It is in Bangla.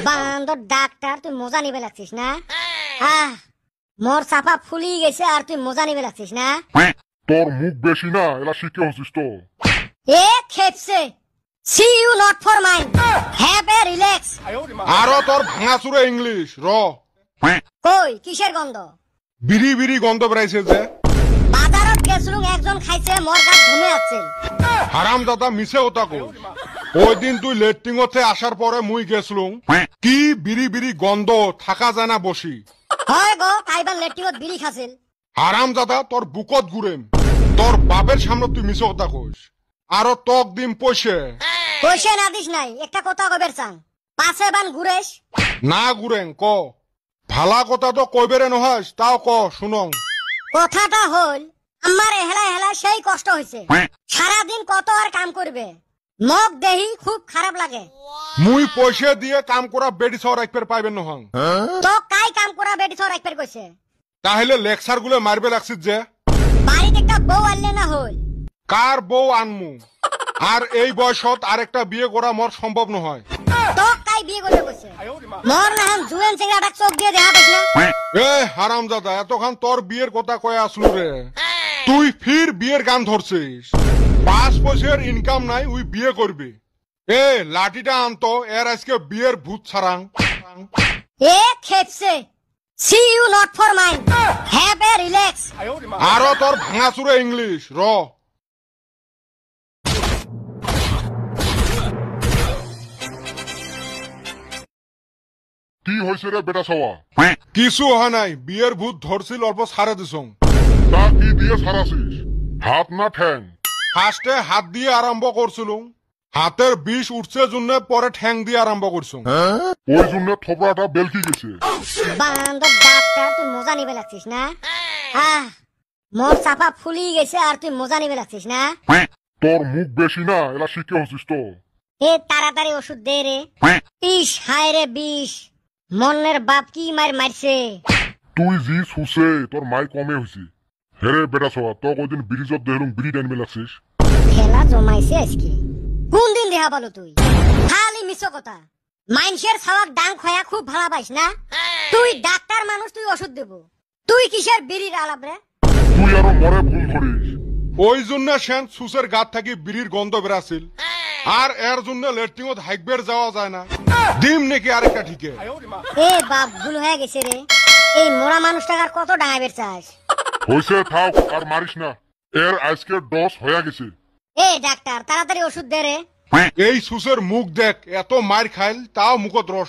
বান্দর ডাক্তার, তুই মজা নিবে লাগছিস না? মোর চাপা ফুলি গেছে আর তুই মজা নিবে লাগছিস না? তোর মুখ বেশি না, এলা শিখে হচ্ছিস তো। এ খেপছে, see you not for mind, have a relax. আরো তোর ভাঙাচুরে ইংলিশ র। কই কিসের গন্ধ? বিড়ি বিড়ি গন্ধ বেড়াইছে যে। বাজারত গেছলুম, একজন খাইছে, মোর গাত ঘুমে আছে। হারাম দাদা মিছে ওটা কই। ওই দিন তুই লেট্রিংতে আসার পরে মুই গেছলুম, কি বিড়ি বিড়ি গন্ধ, থাকা যায় না বসি। হয় গো, তাইবার লেট্রিংত বিড়ি খাছিল। হারাম দাদা তোর বুকত ঘুরেম, তোর বাপের সামনে তুই মিছে কথা কইস। আরো তক দিম পয়সে। পয়সা না দিস নাই, একটা কথা কবের চাং, পাশে বান ঘুরেস। না ঘুরেন ক, ভালা কথা তো কইবেরে নহাস, তাও ক শুনং। কথাটা হল, আমার এহলা এহলা সেই কষ্ট হয়েছে, সারাদিন কত আর কাম করবে, মগ দেহি খুব খারাপ লাগে। মুই পয়সা দিয়ে কাম করা বেডি সর একপের পাইবেন নহং। তো কাই কাম করা বেটি সর একবার কইছে, তাহলে লেকচার গুলো মারবে লাগছিস যে। বাড়িতে একটা বউ আনলে না হল। কার বউ আনমু? আর এই বয়সত আরেকটা বিয়ে করা মোর সম্ভব নহয়। তো কাই বিয়ে করবে কইছে? মোর না হাম জুয়েন চেংড়াটা চোখ দিয়ে দেখা পাইছ না? এ হারাম দাদা, এতক্ষণ তোর বিয়ের কথা কয়ে আসলু রে, তুই ফির বিয়ের গান ধরছিস। 5 পয়সার ইনকাম নাই, উই বিয়ে করবি। এ লাঠিটা আনতো, এর আজকে বিয়ের ভূত ছাড়াং। এ খেপছে, see you not for mind, have a relax. আরো তোর ভাঙাচুরে ইংলিশ র। কি হয়েছে রে বেটা সওয়া? কিছু হয় নাই, বিয়ের ভূত ধরছিল, অল্প ছাড়ে দিছং। তা কি দিয়ে ছাড়াছিস? হাত না ঠ্যাং? ফার্স্টে হাত দিয়ে আরম্ভ করছিলুম, হাতের বিষ উঠছে জন্য পরে ঠ্যাং দিয়ে আরম্ভ করছুম। ওই জন্য থোপড়াটা বেলকি গেছে। বান্দর ডাক্তার, তুই মজা নিবে লাগছিস না? মোর চাপা ফুলি গেছে আর তুই মজা নিবে লাগছিস না? তোর মুখ বেশি না, এলা শিখে হচ্ছিস তো। এ তাড়াতাড়ি ওষুধ দে রে। ইস হায় রে বিষ, মনের বাপ কি মার মারছে। তুই জি সুসে তোর মাই কমে হয়েছি। হেরে বেটা সওয়া, তো ওইদিন ব্রিজত দেখলুম বিড়ি টানবে লাগছিস। খেলা জমাইছে আজকে, কোন দিন দেখা পালো তুই? খালি মিছো কথা, মাইনসের ছাওয়ার ডাং খয়া খুব ভালো পাইস না? তুই ডাক্তার মানুষ, তুই ওষুধ দেব, তুই কিসের বিড়ির আলাপ রে? তুই আরো মরে ভুল করিস। ওই জন্য সেন সুসের গাত থাকি বিড়ির গন্ধ বেরাছিল, আর এর জন্য লেট্রিংত হাইকবের যাওয়া যায় না। ডিম নাকি আরেকটা ঠিকে। এ বাপ, ভুল হয়ে গেছে রে, এই মোরা মানুষটাকে আর কত ডাঙাইবের চাস? হইছে থাক, আর মারিস না, এর আজকে ডস হয়ে গেছে। এ ডাক্তার, তাড়াতাড়ি ওষুধ দে রে। এই সুসের মুখ দেখ, এত মার খাইল তাও মুখত রস